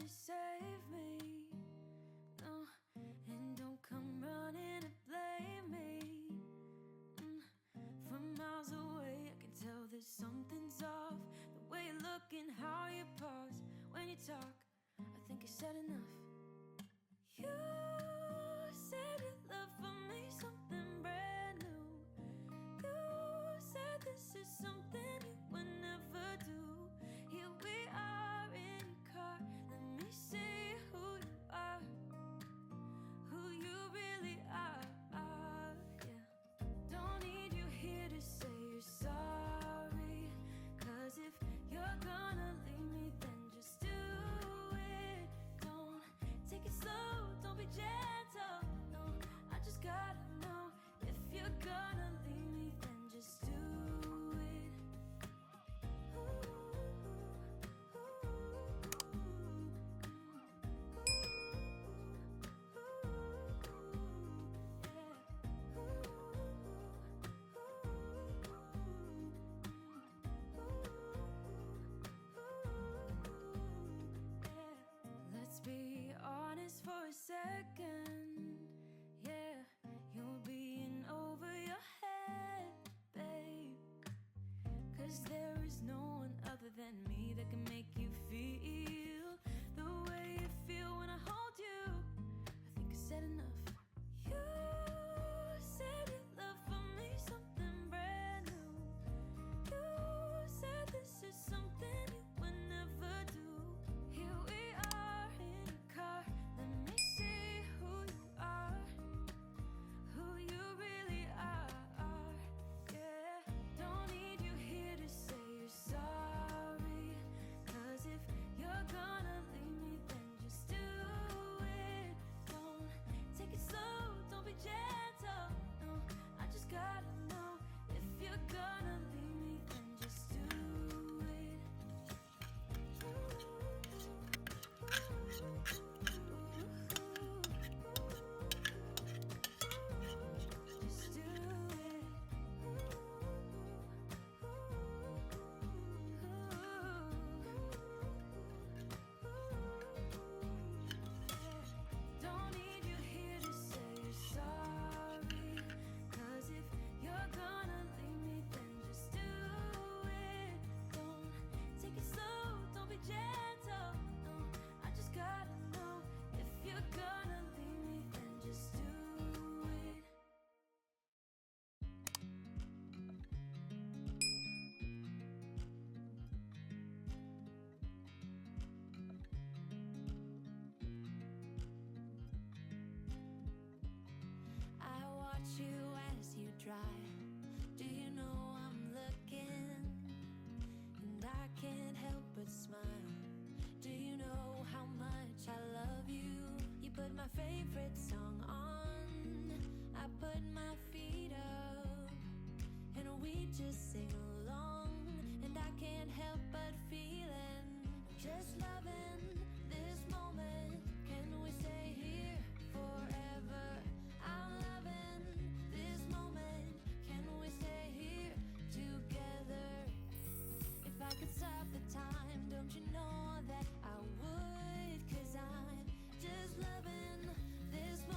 to save me, no. And don't come running to blame me. From miles away I can tell that something's off. The way you look and how you pause when you talk, I think I said enough. You said your love for me something brand new. You said this is something you would never do. Here we are in your car, let me see who you are, who you really are, yeah. Don't need you here to say you're sorry, 'cause if you're gonna leave me, then just do it. Don't take it slow, don't be gentle, no. I just gotta know, if you're gonna leave me, then just do it. Let's be honest for a second, yeah. You're being over your head, babe, 'cause there is no one other than me that can make you feel the way you feel when I hold you. I think I said enough. You said your love for me something brand new. You said this is something you would never do. Here we are in your car, let me see who you are, who you really are, yeah. Don't need you here to say you're sorry, 'cause if you're gonna leave me, then just do it. Don't take it slow, don't be gentle, no. I just gotta know, if you're gonna leave me, then just do it. Just do it. Don't need you here to say you're sorry, 'cause if you're gonna leave me, then just do it. Don't take it slow, don't be gentle, no. I just gotta know, if you're gonna leave me, then just do it. I watch you as you drive. Do you know I'm looking? And I can't help but smile. Do you know how much I love you? You put my favorite song on, I put my feet up, and we just sing along. And I can't help but feeling, just loving this moment. Can we stay here forever? I'm loving this moment. Can we stay here together? If I could stop the time, don't you know that I would? 'Cause I'm just loving this moment.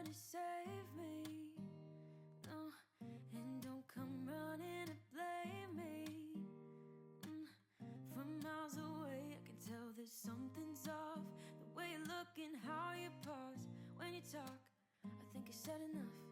trying to save me. No, and don't come running to blame me. From miles away, I can tell that something's off. The way you look and how you pause when you talk, I think I said enough.